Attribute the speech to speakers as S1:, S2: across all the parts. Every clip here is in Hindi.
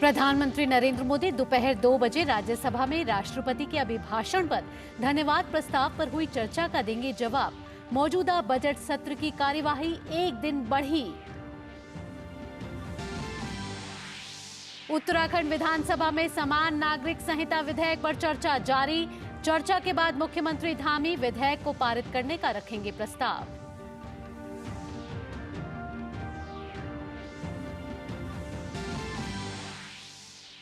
S1: प्रधानमंत्री नरेंद्र मोदी दोपहर 2 बजे राज्यसभा में राष्ट्रपति के अभिभाषण पर धन्यवाद प्रस्ताव पर हुई चर्चा का देंगे जवाब। मौजूदा बजट सत्र की कार्यवाही एक दिन बढ़ी। उत्तराखंड विधानसभा में समान नागरिक संहिता विधेयक पर चर्चा जारी। चर्चा के बाद मुख्यमंत्री धामी विधेयक को पारित करने का रखेंगे प्रस्ताव।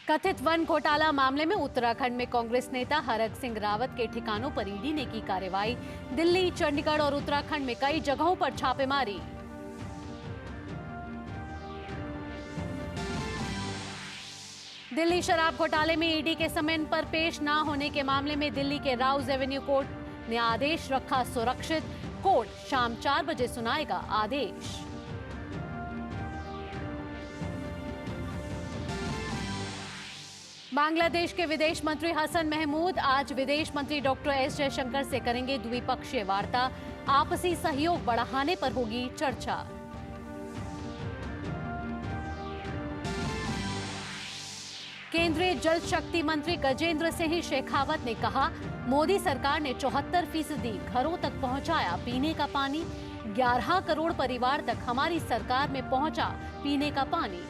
S1: कथित वन घोटाला मामले में उत्तराखंड में कांग्रेस नेता हरक सिंह रावत के ठिकानों पर ईडी ने की कार्रवाई। दिल्ली, चंडीगढ़ और उत्तराखंड में कई जगहों पर छापेमारी। दिल्ली शराब घोटाले में ईडी के समय पर पेश न होने के मामले में दिल्ली के राउज एवेन्यू कोर्ट ने आदेश रखा सुरक्षित। कोर्ट शाम 4 बजे सुनाएगा आदेश। बांग्लादेश के विदेश मंत्री हसन महमूद आज विदेश मंत्री डॉक्टर एस जयशंकर से करेंगे द्विपक्षीय वार्ता। आपसी सहयोग बढ़ाने पर होगी चर्चा। केंद्रीय जल शक्ति मंत्री गजेंद्र सिंह शेखावत ने कहा, मोदी सरकार ने 74% घरों तक पहुंचाया पीने का पानी। 11 करोड़ परिवार तक हमारी सरकार में पहुंचा पीने का पानी।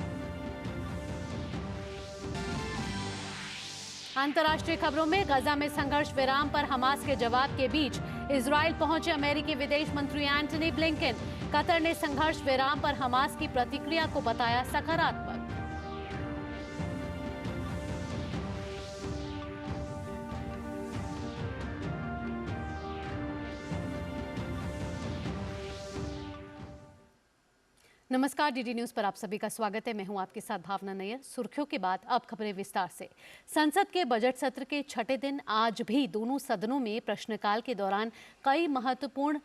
S1: अंतर्राष्ट्रीय खबरों में गजा में संघर्ष विराम पर हमास के जवाब के बीच इजराइल पहुंचे अमेरिकी विदेश मंत्री एंटनी ब्लिंकन। कतर ने संघर्ष विराम पर हमास की प्रतिक्रिया को बताया सकारात्मक। नमस्कार, डीडी न्यूज पर आप सभी का स्वागत है। मैं हूं आपके साथ भावना नैयर। सुर्खियों के बाद अब खबरें विस्तार से। संसद के बजट सत्र के छठे दिन आज भी दोनों सदनों में प्रश्नकाल के दौरान कई महत्वपूर्ण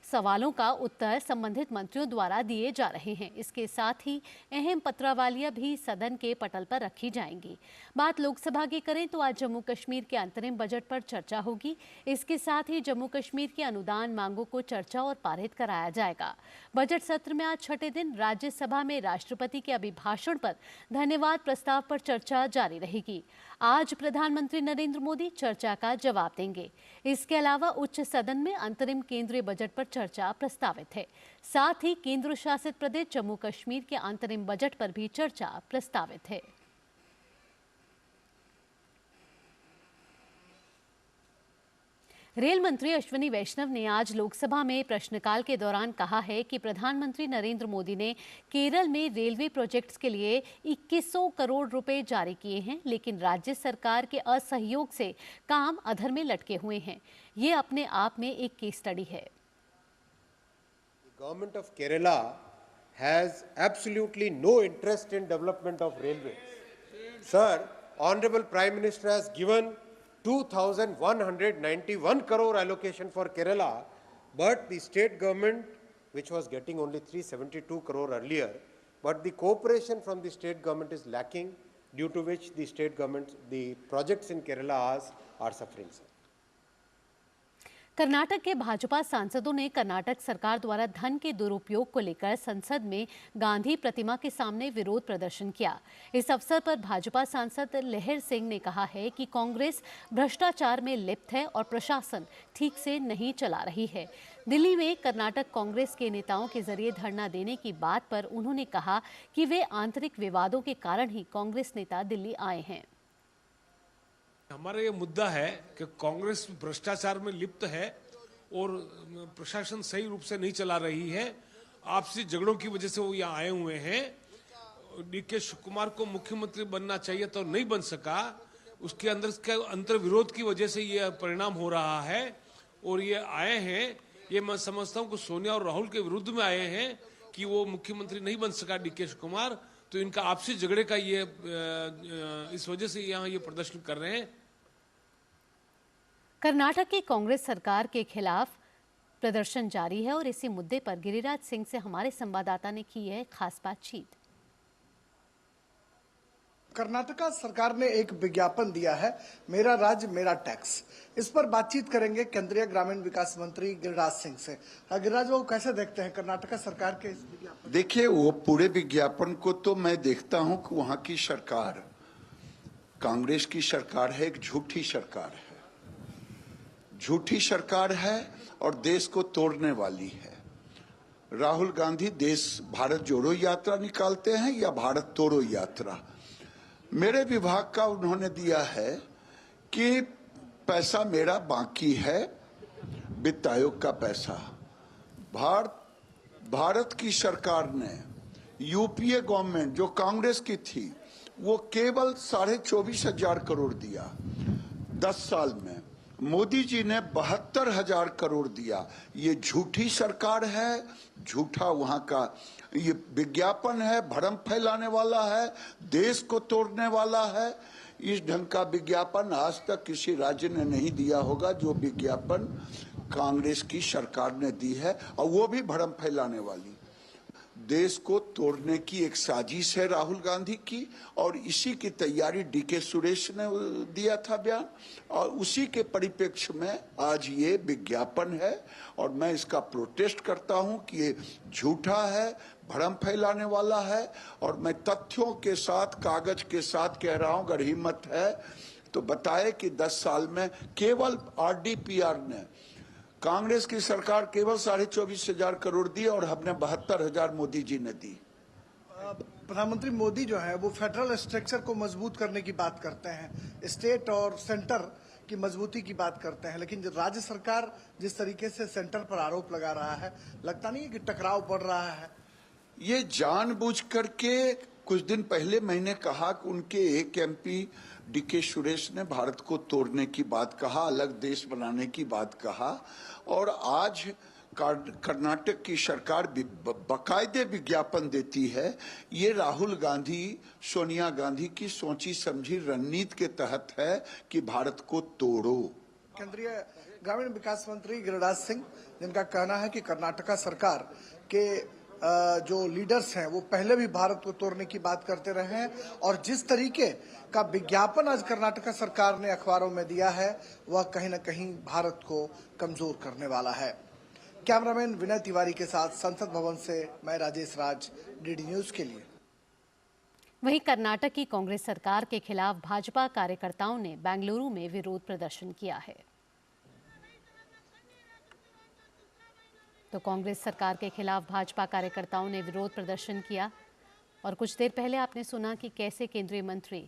S1: सवालों का उत्तर संबंधित मंत्रियों द्वारा दिए जा रहे हैं। इसके साथ ही अहम पत्रावलियां भी सदन के पटल पर रखी जाएंगी। बात लोकसभा की करें तो आज जम्मू कश्मीर के अंतरिम बजट पर चर्चा होगी। इसके साथ ही जम्मू कश्मीर की अनुदान मांगों को चर्चा और पारित कराया जाएगा। बजट सत्र में आज छठे दिन राज्यसभा में राष्ट्रपति के अभिभाषण पर धन्यवाद प्रस्ताव पर चर्चा जारी रहेगी। आज प्रधानमंत्री नरेंद्र मोदी चर्चा का जवाब देंगे। इसके अलावा उच्च सदन में अंतरिम केंद्रीय बजट पर चर्चा प्रस्तावित है। साथ ही केंद्र शासित प्रदेश जम्मू कश्मीर के अंतरिम बजट पर भी चर्चा प्रस्तावित है। रेल मंत्री अश्विनी वैष्णव ने आज लोकसभा में प्रश्नकाल के दौरान कहा है कि प्रधानमंत्री नरेंद्र मोदी ने केरल में रेलवे प्रोजेक्ट्स के लिए 2100 करोड़ रुपए जारी किए हैं, लेकिन राज्य सरकार के असहयोग से काम अधर में लटके हुए हैं। ये अपने आप में एक केस स्टडी है।
S2: Government of Kerala has absolutely no interest in development of railway. Sir, honourable prime minister has given 2,191 crore allocation for Kerala, but the state government, which was getting only 372 crore earlier, but the cooperation from the state government is lacking, due to which the state government, the projects in Kerala are suffering.
S1: Karnataka के भाजपा सांसदों ने कर्नाटक सरकार द्वारा धन के दुरुपयोग को लेकर संसद में गांधी प्रतिमा के सामने विरोध प्रदर्शन किया। इस अवसर पर भाजपा सांसद लहर सिंह ने कहा है कि कांग्रेस भ्रष्टाचार में लिप्त है और प्रशासन ठीक से नहीं चला रही है। दिल्ली में कर्नाटक कांग्रेस के नेताओं के जरिए धरना देने की बात पर उन्होंने कहा कि वे आंतरिक विवादों के कारण ही कांग्रेस नेता दिल्ली आए हैं।
S3: हमारा ये मुद्दा है कि कांग्रेस भ्रष्टाचार में लिप्त है और प्रशासन सही रूप से नहीं चला रही है। आपसी झगड़ों की वजह से वो यहाँ आए हुए हैं। डीके शिव कुमार को मुख्यमंत्री बनना चाहिए तो नहीं बन सका। उसके अंदर के अंतर विरोध की वजह से ये परिणाम हो रहा है और ये आए हैं। ये मैं समझता हूँ कि सोनिया और राहुल के विरुद्ध में आए हैं कि वो मुख्यमंत्री नहीं बन सका डीके शिव कुमार, तो इनका आपसी झगड़े का ये इस वजह से यहाँ ये प्रदर्शन कर रहे हैं।
S1: कर्नाटक की कांग्रेस सरकार के खिलाफ प्रदर्शन जारी है और इसी मुद्दे पर गिरिराज सिंह से हमारे संवाददाता ने की है खास बातचीत।
S4: कर्नाटका सरकार ने एक विज्ञापन दिया है, मेरा राज्य मेरा टैक्स। इस पर बातचीत करेंगे केंद्रीय ग्रामीण विकास मंत्री गिरिराज सिंह से। गिरिराज, वो कैसे देखते हैं कर्नाटका सरकार के इस विज्ञापन?
S5: देखिए, वो पूरे विज्ञापन को तो मैं देखता हूं कि वहां की सरकार कांग्रेस की सरकार है, एक झूठी सरकार है, झूठी सरकार है और देश को तोड़ने वाली है। राहुल गांधी भारत जोड़ो यात्रा निकालते हैं या भारत तोड़ो यात्रा। मेरे विभाग का उन्होंने दिया है कि पैसा मेरा बाकी है, वित्त आयोग का पैसा। भारत की सरकार ने यूपीए गवर्नमेंट जो कांग्रेस की थी वो केवल 24,500 करोड़ दिया 10 साल में। मोदी जी ने 72,000 करोड़ दिया। ये झूठी सरकार है, झूठा वहां का ये विज्ञापन है, भ्रम फैलाने वाला है, देश को तोड़ने वाला है। इस ढंग का विज्ञापन आज तक किसी राज्य ने नहीं दिया होगा जो विज्ञापन कांग्रेस की सरकार ने दी है, और वो भी भ्रम फैलाने वाली। देश को तोड़ने की एक साजिश है राहुल गांधी की, और इसी की तैयारी डीके सुरेश ने दिया था बयान, और उसी के परिप्रेक्ष्य में आज ये विज्ञापन है। और मैं इसका प्रोटेस्ट करता हूं कि ये झूठा है, भ्रम फैलाने वाला है। और मैं तथ्यों के साथ, कागज के साथ कह रहा हूं, अगर हिम्मत है तो बताए कि 10 साल में केवल आरडीपीआर ने, कांग्रेस की सरकार केवल 24,500 करोड़ दी और हमने 72,000 मोदी जी ने दी।
S4: प्रधानमंत्री मोदी जो है वो फेडरल स्ट्रक्चर को मजबूत करने की बात करते हैं, स्टेट और सेंटर की मजबूती की बात करते हैं, लेकिन राज्य सरकार जिस तरीके से सेंटर पर आरोप लगा रहा है, लगता नहीं है कि टकराव बढ़ रहा है?
S5: ये जानबूझ करके, कुछ दिन पहले मैंने कहा कि उनके एक एमपी डीके सुरेश ने भारत को तोड़ने की बात कहा, अलग देश बनाने की बात कहा, और आज कर्नाटक की सरकार बाकायदे विज्ञापन देती है। ये राहुल गांधी, सोनिया गांधी की सोची समझी रणनीति के तहत है कि भारत को तोड़ो।
S4: केंद्रीय ग्रामीण विकास मंत्री गिरिराज सिंह, जिनका कहना है कि कर्नाटका सरकार के जो लीडर्स हैं वो पहले भी भारत को तोड़ने की बात करते रहे हैं, और जिस तरीके का विज्ञापन आज कर्नाटका सरकार ने अखबारों में दिया है वह कहीं न कहीं भारत को कमजोर करने वाला है। कैमरामैन विनय तिवारी के साथ संसद भवन से मैं राजेश राज, डीडी न्यूज के लिए।
S1: वहीं कर्नाटक की कांग्रेस सरकार के खिलाफ भाजपा कार्यकर्ताओं ने बेंगलुरु में विरोध प्रदर्शन किया है। तो कांग्रेस सरकार के खिलाफ भाजपा कार्यकर्ताओं ने विरोध प्रदर्शन किया, और कुछ देर पहले आपने सुना कि कैसे केंद्रीय मंत्री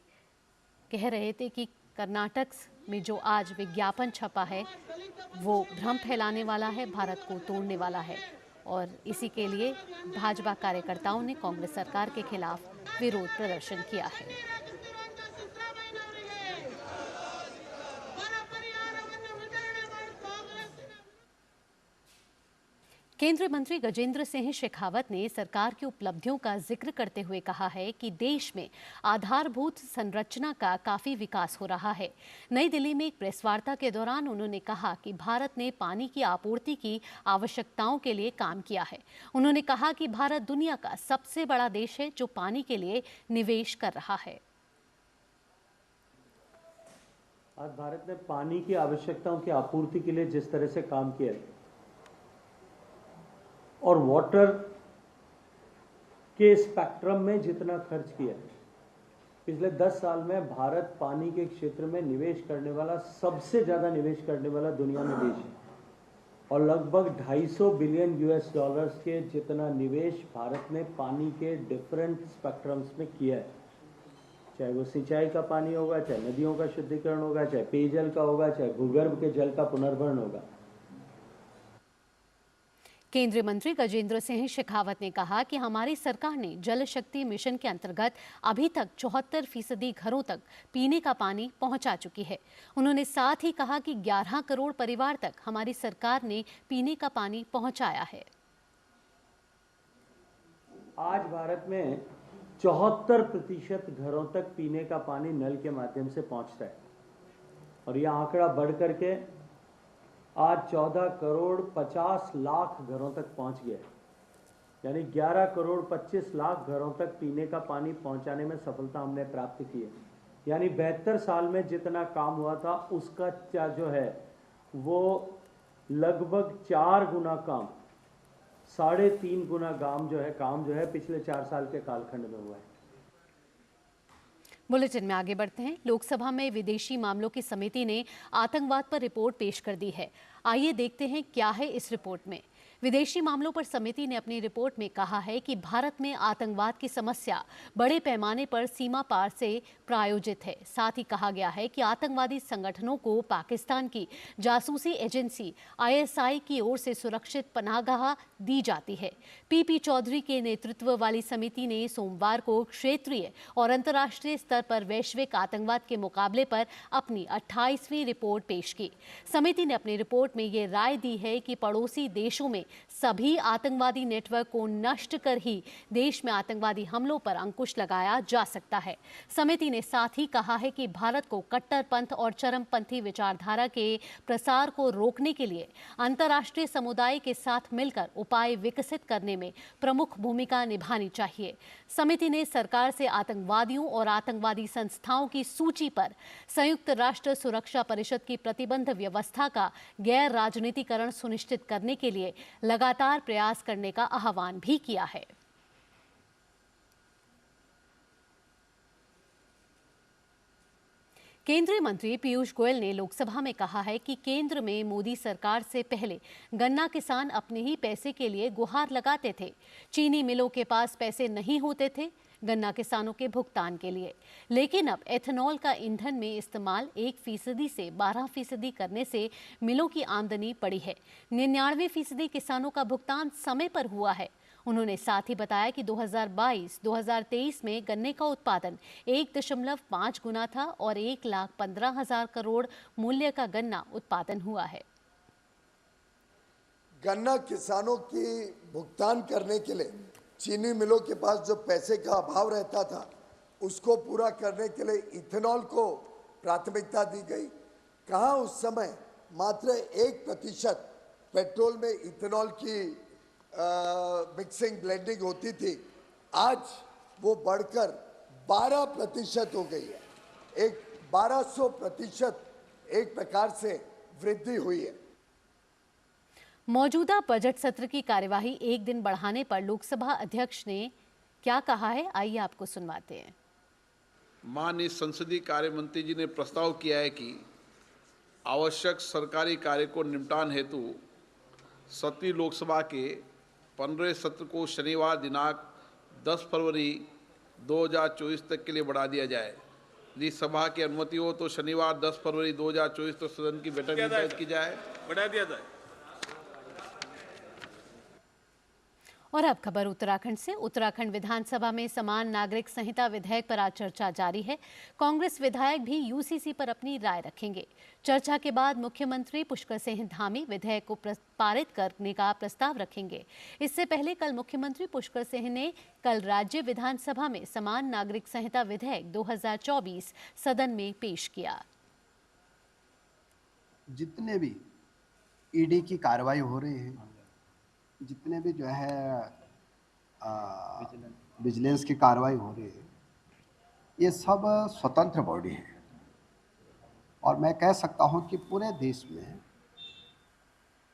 S1: कह रहे थे कि कर्नाटक में जो आज विज्ञापन छपा है वो भ्रम फैलाने वाला है, भारत को तोड़ने वाला है, और इसी के लिए भाजपा कार्यकर्ताओं ने कांग्रेस सरकार के खिलाफ विरोध प्रदर्शन किया है। केंद्रीय मंत्री गजेंद्र सिंह शेखावत ने सरकार की उपलब्धियों का जिक्र करते हुए कहा है कि देश में आधारभूत संरचना का काफी विकास हो रहा है। नई दिल्ली में एक प्रेस वार्ता के दौरान उन्होंने कहा कि भारत ने पानी की आपूर्ति की आवश्यकताओं के लिए काम किया है। उन्होंने कहा कि भारत दुनिया का सबसे बड़ा देश है जो पानी के लिए निवेश कर रहा है।
S6: आज भारत ने पानी की आवश्यकताओं की आपूर्ति के लिए जिस तरह से काम किया है, और वाटर के स्पेक्ट्रम में जितना खर्च किया है, पिछले 10 साल में भारत पानी के क्षेत्र में निवेश करने वाला, सबसे ज्यादा निवेश करने वाला दुनिया में देश है, और लगभग 250 बिलियन यूएस डॉलर्स के जितना निवेश भारत ने पानी के डिफरेंट स्पेक्ट्रम्स में किया है। चाहे वो सिंचाई का पानी होगा, चाहे नदियों का शुद्धिकरण होगा, चाहे पेयजल का होगा, चाहे भूगर्भ के जल का पुनर्भरण होगा।
S1: केंद्रीय मंत्री गजेंद्र सिंह शेखावत ने कहा कि हमारी सरकार ने जल शक्ति मिशन के अंतर्गत अभी तक 74% घरों तक पीने का पानी पहुंचा चुकी है। उन्होंने साथ ही कहा कि 11 करोड़ परिवार तक हमारी सरकार ने पीने का पानी पहुंचाया है।
S6: आज भारत में 74% घरों तक पीने का पानी नल के माध्यम से पहुंचता है, और यह आंकड़ा बढ़ करके आज 14 करोड़ 50 लाख घरों तक पहुंच गया है। यानी 11 करोड़ 25 लाख घरों तक पीने का पानी पहुंचाने में सफलता हमने प्राप्त की है। यानी 72 साल में जितना काम हुआ था उसका जो है वो लगभग 4 गुना काम, 3.5 गुना काम जो है पिछले 4 साल के कालखंड में हुआ है।
S1: बुलेटिन में आगे बढ़ते हैं। लोकसभा में विदेशी मामलों की समिति ने आतंकवाद पर रिपोर्ट पेश कर दी है। आइए देखते हैं क्या है इस रिपोर्ट में। विदेशी मामलों पर समिति ने अपनी रिपोर्ट में कहा है कि भारत में आतंकवाद की समस्या बड़े पैमाने पर सीमा पार से प्रायोजित है। साथ ही कहा गया है कि आतंकवादी संगठनों को पाकिस्तान की जासूसी एजेंसी ISI की ओर से सुरक्षित पनाहगाह दी जाती है। PP चौधरी के नेतृत्व वाली समिति ने सोमवार को क्षेत्रीय और अंतर्राष्ट्रीय स्तर पर वैश्विक आतंकवाद के मुकाबले पर अपनी 28वीं रिपोर्ट पेश की। समिति ने अपनी रिपोर्ट में ये राय दी है कि पड़ोसी देशों में सभी आतंकवादी नेटवर्क को नष्ट कर ही देश में आतंकवादी हमलों पर अंकुश लगाया जा सकता है। समिति ने साथ ही कहा है कि भारत को कट्टरपंथ और चरमपंथी विचारधारा के प्रसार को रोकने के लिए अंतर्राष्ट्रीय समुदाय के साथ मिलकर उपाय विकसित करने में प्रमुख भूमिका निभानी चाहिए। समिति ने सरकार से आतंकवादियों और आतंकवादी संस्थाओं की सूची पर संयुक्त राष्ट्र सुरक्षा परिषद की प्रतिबंध व्यवस्था का गैर राजनीतिकरण सुनिश्चित करने के लिए लगातार प्रयास करने का आह्वान भी किया है। केंद्रीय मंत्री पीयूष गोयल ने लोकसभा में कहा है कि केंद्र में मोदी सरकार से पहले गन्ना किसान अपने ही पैसे के लिए गुहार लगाते थे। चीनी मिलों के पास पैसे नहीं होते थे गन्ना किसानों के भुगतान के लिए, लेकिन अब एथेनॉल का ईंधन में इस्तेमाल 1% से 12% करने से मिलों की आमदनी बढ़ी है। 99% किसानों का भुगतान समय पर हुआ है। उन्होंने साथ ही बताया कि 2022-2023 में गन्ने का उत्पादन 1.5 गुना था और 1,15,000 करोड़ मूल्य का गन्ना उत्पादन हुआ है।
S7: गन्ना किसानों की भुगतान करने के लिए चीनी मिलों के पास जो पैसे का अभाव रहता था उसको पूरा करने के लिए इथेनॉल को प्राथमिकता दी गई। कहाँ उस समय मात्र 1% पेट्रोल में इथेनॉल की मिक्सिंग ब्लेंडिंग होती थी, आज वो बढ़कर 12% हो गई है। एक 1200% एक प्रकार से वृद्धि हुई है।
S1: मौजूदा बजट सत्र की कार्यवाही एक दिन बढ़ाने पर लोकसभा अध्यक्ष ने क्या कहा है, आइए आपको सुनवाते हैं।
S8: माननीय संसदीय कार्य मंत्री जी ने प्रस्ताव किया है कि आवश्यक सरकारी कार्य को निपटान हेतु 7वीं लोकसभा के 15 सत्र को शनिवार दिनांक 10 फरवरी 2024 तक के लिए बढ़ा दिया जाए। यदि सभा की अनुमति हो तो शनिवार 10 फरवरी 2024 तक सदन की बैठक निर्धारित की जाए, बढ़ा दिया जाए।
S1: और अब खबर उत्तराखंड से। उत्तराखंड विधानसभा में समान नागरिक संहिता विधेयक पर आज चर्चा जारी है। कांग्रेस विधायक भी UCC पर अपनी राय रखेंगे। चर्चा के बाद मुख्यमंत्री पुष्कर सिंह धामी विधेयक को पारित करने का प्रस्ताव रखेंगे। इससे पहले कल मुख्यमंत्री पुष्कर सिंह ने कल राज्य विधानसभा में समान नागरिक संहिता विधेयक 2024 सदन में पेश किया।
S9: जितने भी ED की कार्रवाई हो रही है, जितने भी जो है विजिलेंस की कार्रवाई हो रही है, ये सब स्वतंत्र बॉडी है। और मैं कह सकता हूं कि पूरे देश में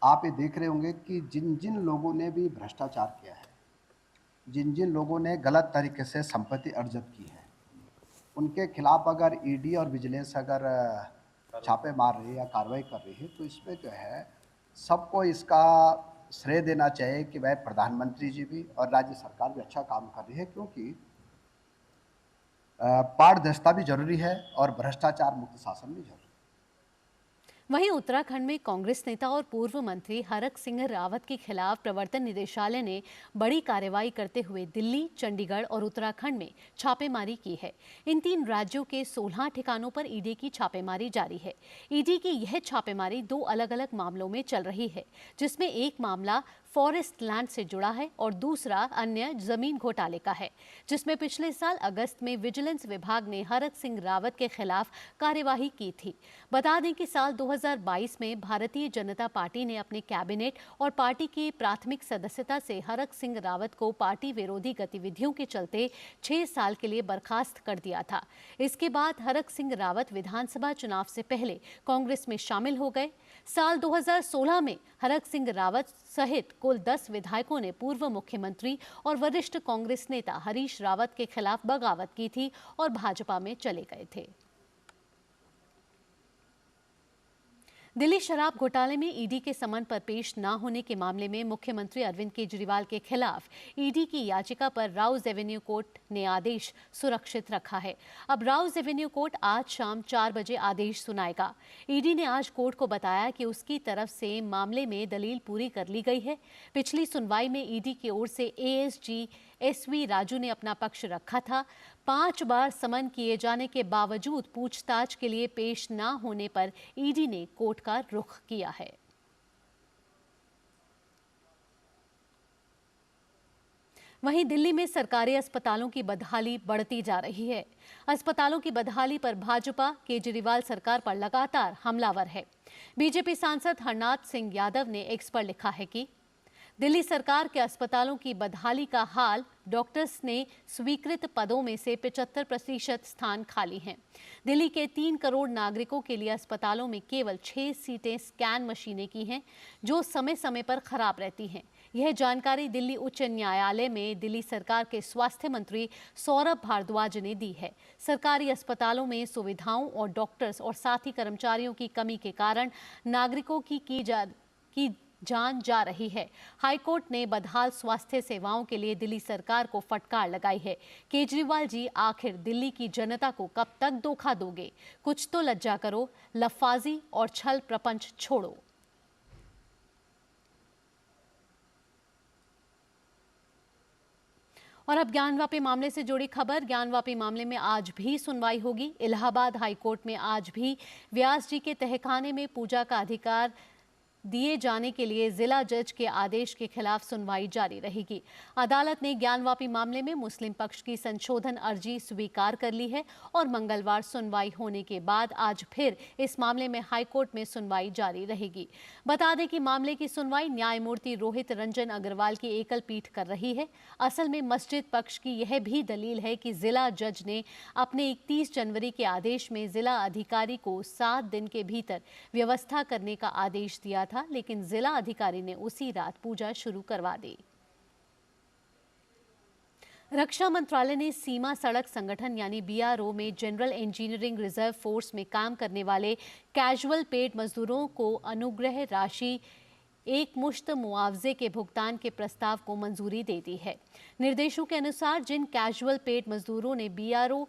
S9: आप ये देख रहे होंगे कि जिन जिन लोगों ने भी भ्रष्टाचार किया है, जिन जिन लोगों ने गलत तरीके से संपत्ति अर्जित की है, उनके खिलाफ अगर ED और विजिलेंस अगर छापे मार रही है या कार्रवाई कर रही है, तो इसमें जो है सबको इसका श्रेय देना चाहिए कि वह प्रधानमंत्री जी भी और राज्य सरकार भी अच्छा काम कर रही है, क्योंकि पारदर्शिता भी जरूरी है और भ्रष्टाचार मुक्त शासन भी जरूरी है।
S1: वहीं उत्तराखंड में कांग्रेस नेता और पूर्व मंत्री हरक सिंह रावत के खिलाफ प्रवर्तन निदेशालय ने बड़ी कार्रवाई करते हुए दिल्ली, चंडीगढ़ और उत्तराखंड में छापेमारी की है। इन 3 राज्यों के 16 ठिकानों पर ED की छापेमारी जारी है। ED की यह छापेमारी 2 अलग-अलग मामलों में चल रही है, जिसमें एक मामला फॉरेस्ट लैंड से जुड़ा है और दूसरा अन्य जमीन घोटाले का है, जिसमें पिछले साल अगस्त में विजिलेंस विभाग ने हरक सिंह रावत के खिलाफ कार्यवाही की थी। बता दें कि साल 2022 में भारतीय जनता पार्टी ने अपने कैबिनेट और पार्टी की प्राथमिक सदस्यता से हरक सिंह रावत को पार्टी विरोधी गतिविधियों के चलते 6 साल के लिए बर्खास्त कर दिया था। इसके बाद हरक सिंह रावत विधानसभा चुनाव से पहले कांग्रेस में शामिल हो गए। साल 2016 में हरक सिंह रावत सहित कुल 10 विधायकों ने पूर्व मुख्यमंत्री और वरिष्ठ कांग्रेस नेता हरीश रावत के खिलाफ बगावत की थी और भाजपा में चले गए थे। दिल्ली शराब घोटाले में ईडी के समन पर पेश न होने के मामले में मुख्यमंत्री अरविंद केजरीवाल के खिलाफ ईडी की याचिका पर राउज एवेन्यू कोर्ट ने आदेश सुरक्षित रखा है। अब राउज एवेन्यू कोर्ट आज शाम 4 बजे आदेश सुनाएगा। ईडी ने आज कोर्ट को बताया कि उसकी तरफ से मामले में दलील पूरी कर ली गई है। पिछली सुनवाई में ईडी की ओर से एएसजी एसवी राजू ने अपना पक्ष रखा था। 5 बार समन किए जाने के बावजूद पूछताछ के लिए पेश न होने पर ईडी ने कोर्ट का रुख किया है। वहीं दिल्ली में सरकारी अस्पतालों की बदहाली बढ़ती जा रही है। अस्पतालों की बदहाली पर भाजपा केजरीवाल सरकार पर लगातार हमलावर है। बीजेपी सांसद हरनाथ सिंह यादव ने एक्स पर लिखा है कि दिल्ली सरकार के अस्पतालों की बदहाली का हाल, डॉक्टर्स ने स्वीकृत पदों में से 75% स्थान खाली हैं। दिल्ली के 3 करोड़ नागरिकों के लिए अस्पतालों में केवल 6 सीटें स्कैन मशीनें की हैं, जो समय समय पर खराब रहती हैं। यह जानकारी दिल्ली उच्च न्यायालय में दिल्ली सरकार के स्वास्थ्य मंत्री सौरभ भारद्वाज ने दी है। सरकारी अस्पतालों में सुविधाओं और डॉक्टर्स और साथी कर्मचारियों की कमी के कारण नागरिकों की जान जा रही है। हाईकोर्ट ने बदहाल स्वास्थ्य सेवाओं के लिए दिल्ली सरकार को फटकार लगाई है। केजरीवाल जी, आखिर दिल्ली की जनता को कब तक धोखा दोगे? कुछ तो लज्जा करो, लफाजी और छल प्रपंच छोड़ो। और अब ज्ञानवापी मामले से जुड़ी खबर। ज्ञानवापी मामले में आज भी सुनवाई होगी। इलाहाबाद हाईकोर्ट में आज भी व्यास जी के तहखाने में पूजा का अधिकार दिए जाने के लिए जिला जज के आदेश के खिलाफ सुनवाई जारी रहेगी। अदालत ने ज्ञानवापी मामले में मुस्लिम पक्ष की संशोधन अर्जी स्वीकार कर ली है और मंगलवार सुनवाई होने के बाद आज फिर इस मामले में हाईकोर्ट में सुनवाई जारी रहेगी। बता दें कि मामले की सुनवाई न्यायमूर्ति रोहित रंजन अग्रवाल की एकल पीठ कर रही है। असल में मस्जिद पक्ष की यह भी दलील है कि जिला जज ने अपने 31 जनवरी के आदेश में जिला अधिकारी को 7 दिन के भीतर व्यवस्था करने का आदेश दिया था, लेकिन जिला अधिकारी ने उसी रात पूजा शुरू करवा दी। रक्षा मंत्रालय ने सीमा सड़क संगठन यानी बीआरओ में जनरल इंजीनियरिंग रिजर्व फोर्स में काम करने वाले कैजुअल पेड मजदूरों को अनुग्रह राशि एक मुश्त मुआवजे के भुगतान के प्रस्ताव को मंजूरी दे दी है। निर्देशों के अनुसार जिन कैजुअल पेड मजदूरों ने बीआरओ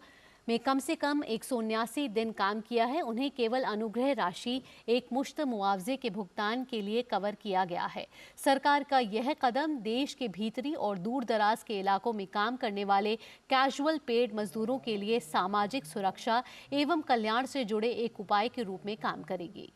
S1: में कम से कम 179 दिन काम किया है, उन्हें केवल अनुग्रह राशि एक मुश्त मुआवजे के भुगतान के लिए कवर किया गया है। सरकार का यह कदम देश के भीतरी और दूर दराज के इलाकों में काम करने वाले कैजुअल पेड मजदूरों के लिए सामाजिक सुरक्षा एवं कल्याण से जुड़े एक उपाय के रूप में काम करेगी।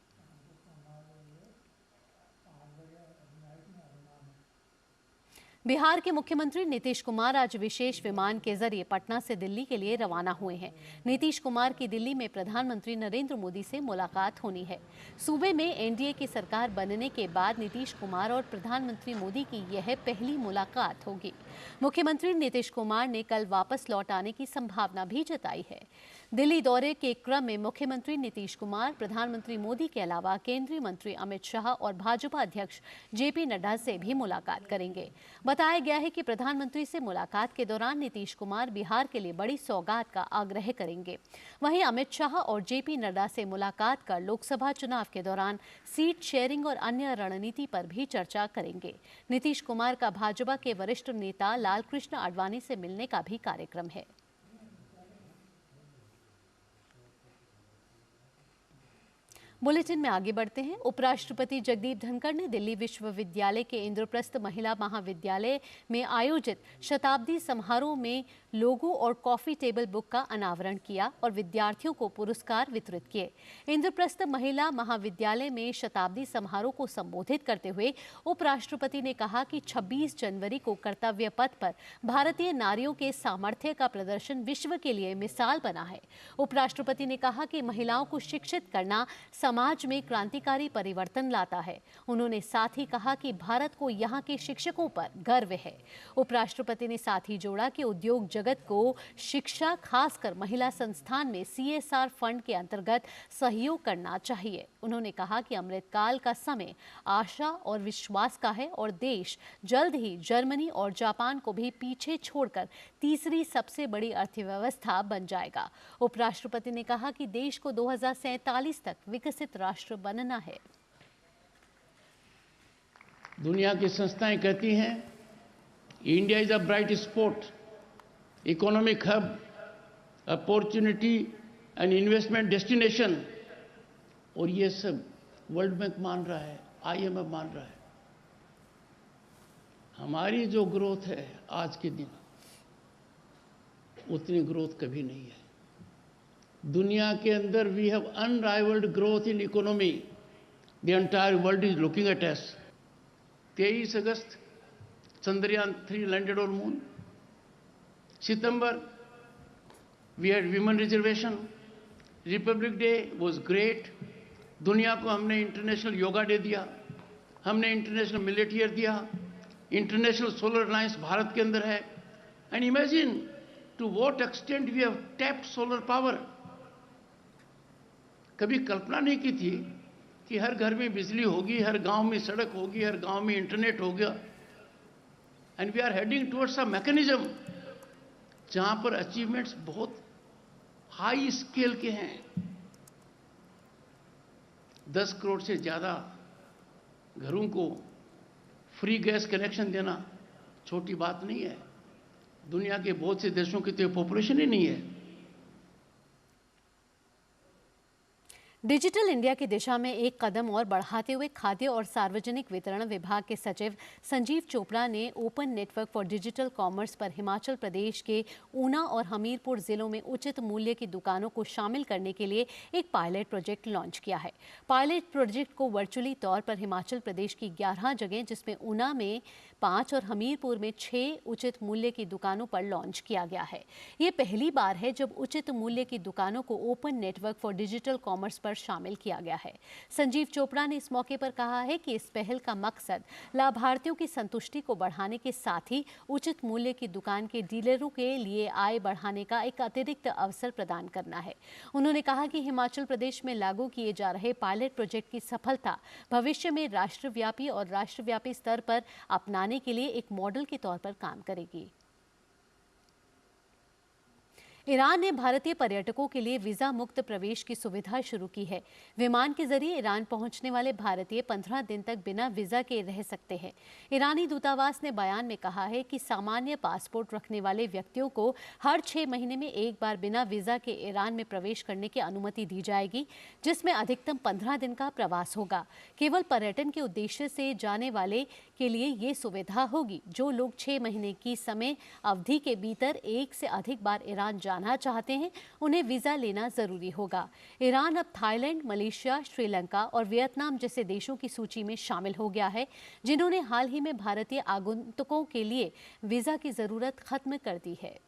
S1: बिहार के मुख्यमंत्री नीतीश कुमार आज विशेष विमान के जरिए पटना से दिल्ली के लिए रवाना हुए हैं। नीतीश कुमार की दिल्ली में प्रधानमंत्री नरेंद्र मोदी से मुलाकात होनी है। सूबे में एनडीए की सरकार बनने के बाद नीतीश कुमार और प्रधानमंत्री मोदी की यह पहली मुलाकात होगी। मुख्यमंत्री नीतीश कुमार ने कल वापस लौट आने की संभावना भी जताई है। दिल्ली दौरे के क्रम में मुख्यमंत्री नीतीश कुमार प्रधानमंत्री मोदी के अलावा केंद्रीय मंत्री अमित शाह और भाजपा अध्यक्ष जेपी नड्डा से भी मुलाकात करेंगे। बताया गया है कि प्रधानमंत्री से मुलाकात के दौरान नीतीश कुमार बिहार के लिए बड़ी सौगात का आग्रह करेंगे। वहीं अमित शाह और जेपी नड्डा से मुलाकात कर लोकसभा चुनाव के दौरान सीट शेयरिंग और अन्य रणनीति पर भी चर्चा करेंगे। नीतीश कुमार का भाजपा के वरिष्ठ नेता लालकृष्ण आडवाणी से मिलने का भी कार्यक्रम है। बुलेटिन में आगे बढ़ते हैं। उपराष्ट्रपति जगदीप धनखड़ ने दिल्ली विश्वविद्यालय के इंद्रप्रस्थ महिला महाविद्यालय में आयोजित शताब्दी समारोह में लोगो और कॉफी टेबल बुक का अनावरण किया और विद्यार्थियों को पुरस्कार वितरित किए। इंद्रप्रस्थ महिला महाविद्यालय में शताब्दी समारोह को संबोधित करते हुए उपराष्ट्रपति ने कहा कि 26 जनवरी को कर्तव्य पथ पर भारतीय नारियों के सामर्थ्य का प्रदर्शन विश्व के लिए मिसाल बना है। उपराष्ट्रपति ने कहा कि महिलाओं को शिक्षित करना समाज में क्रांतिकारी परिवर्तन लाता है। उन्होंने साथ ही कहा कि भारत को यहाँ के शिक्षकों पर गर्व है। उपराष्ट्रपति ने साथ ही जोड़ा कि उद्योग जगत को शिक्षा, खासकर महिला संस्थान में CSR फंड के अंतर्गत सहयोग करना चाहिए। उन्होंने कहा कि अमृतकाल का समय आशा और विश्वास का है और देश जल्द ही जर्मनी और जापान को भी पीछे छोड़कर तीसरी सबसे बड़ी अर्थव्यवस्था बन जाएगा। उपराष्ट्रपति ने कहा कि देश को 2047 तक विकसित राष्ट्र बनना है।
S10: दुनिया की संस्थाएं कहती हैं India is a bright spot, economic hub, opportunity and investment destination, और ये सब वर्ल्ड बैंक मान रहा है, IMF मान रहा है। हमारी जो ग्रोथ है आज के दिन, उतनी ग्रोथ कभी नहीं है। दुनिया के अंदर we have unrivalled growth in economy, the entire world is looking at us. 23 अगस्त चंद्रयान 3 लैंडेड ऑन मून। सितंबर we had women reservation. Republic day was great. दुनिया को हमने इंटरनेशनल योगा डे दिया, हमने इंटरनेशनल मिलेट ईयर दिया, इंटरनेशनल सोलर अलायंस भारत के अंदर है। And imagine to what extent we have tapped solar power. कभी कल्पना नहीं की थी कि हर घर में बिजली होगी, हर गांव में सड़क होगी, हर गांव में इंटरनेट होगा। And we are heading towards a mechanism जहां पर अचीवमेंट्स बहुत हाई स्केल के हैं। 10 करोड़ से ज्यादा घरों को फ्री गैस कनेक्शन देना छोटी बात नहीं है। दुनिया के बहुत से देशों की तो पॉपुलेशन ही नहीं है।
S1: डिजिटल इंडिया की दिशा में एक कदम और बढ़ाते हुए खाद्य और सार्वजनिक वितरण विभाग के सचिव संजीव चोपड़ा ने open network for digital commerce पर हिमाचल प्रदेश के ऊना और हमीरपुर जिलों में उचित मूल्य की दुकानों को शामिल करने के लिए एक पायलट प्रोजेक्ट लॉन्च किया है। पायलट प्रोजेक्ट को वर्चुअली तौर पर हिमाचल प्रदेश की 11 जगह, जिसमें ऊना में 5 और हमीरपुर में 6 उचित मूल्य की दुकानों पर लॉन्च किया गया है। ये पहली बार है जब उचित मूल्य की दुकानों को open network for digital commerce पर शामिल किया गया है। संजीव चोपड़ा ने इस मौके पर कहा है कि इस पहल का मकसद लाभार्थियों की संतुष्टि को बढ़ाने के साथ ही उचित मूल्य की दुकान के डीलरों के लिए आय बढ़ाने का एक अतिरिक्त अवसर प्रदान करना है। उन्होंने कहा कि हिमाचल प्रदेश में लागू किए जा रहे पायलट प्रोजेक्ट की सफलता भविष्य में राष्ट्रव्यापी और राष्ट्रव्यापी स्तर पर अपनाने के लिए एक मॉडल के तौर पर काम करेगी। ईरान ने भारतीय पर्यटकों के लिए वीजा मुक्त प्रवेश की सुविधा शुरू की है। विमान के जरिए ईरान पहुंचने वाले भारतीय 15 दिन तक बिना वीजा के रह सकते हैं। ईरानी दूतावास ने बयान में कहा है कि सामान्य पासपोर्ट रखने वाले व्यक्तियों को हर 6 महीने में एक बार बिना वीजा के ईरान में प्रवेश करने की अनुमति दी जाएगी, जिसमें अधिकतम 15 दिन का प्रवास होगा। केवल पर्यटन के उद्देश्य से जाने वाले के लिए ये सुविधा होगी। जो लोग 6 महीने की समय अवधि के भीतर एक से अधिक बार ईरान जाना चाहते हैं, उन्हें वीजा लेना जरूरी होगा। ईरान अब थाईलैंड, मलेशिया, श्रीलंका और वियतनाम जैसे देशों की सूची में शामिल हो गया है, जिन्होंने हाल ही में भारतीय आगंतुकों के लिए वीजा की जरूरत खत्म कर दी है।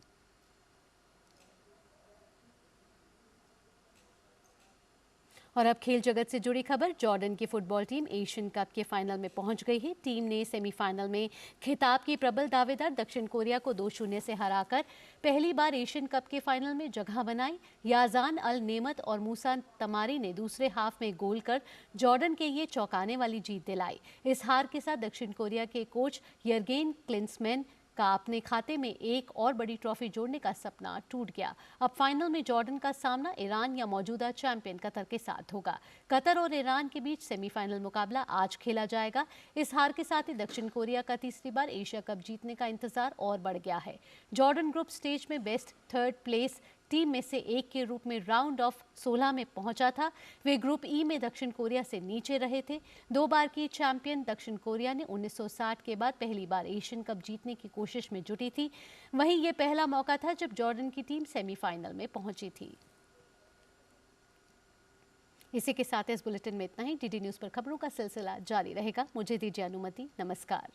S1: और अब खेल जगत से जुड़ी खबर। जॉर्डन की फुटबॉल टीम एशियन कप के फाइनल में पहुंच गई है। टीम ने सेमीफाइनल में खिताब की प्रबल दावेदार दक्षिण कोरिया को 2-0 से हराकर पहली बार एशियन कप के फाइनल में जगह बनाई। याजान अल नेमत और मूसा तमारी ने दूसरे हाफ में गोल कर जॉर्डन के ये चौंकाने वाली जीत दिलाई। इस हार के साथ दक्षिण कोरिया के कोच यर्गेन क्लिंसमैन का अपने खाते में एक और बड़ी ट्रॉफी जोड़ने का सपना टूट गया। अब फाइनल में जॉर्डन का सामना ईरान या मौजूदा चैंपियन कतर के साथ होगा। कतर और ईरान के बीच सेमीफाइनल मुकाबला आज खेला जाएगा। इस हार के साथ ही दक्षिण कोरिया का तीसरी बार एशिया कप जीतने का इंतजार और बढ़ गया है। जॉर्डन ग्रुप स्टेज में बेस्ट थर्ड प्लेस टीम में से एक के रूप में राउंड ऑफ 16 में पहुंचा था। वे ग्रुप ई में दक्षिण कोरिया से नीचे रहे थे। 2 बार की चैंपियन दक्षिण कोरिया ने 1960 के बाद पहली बार एशियन कप जीतने की कोशिश में जुटी थी। वहीं ये पहला मौका था जब जॉर्डन की टीम सेमीफाइनल में पहुंची थी। इसी के साथ इस बुलेटिन में इतना ही। डीडी न्यूज़ पर खबरों का सिलसिला जारी रहेगा। मुझे दीजिए अनुमति। नमस्कार।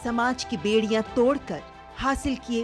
S11: समाज की बेड़ियां तोड़कर हासिल किए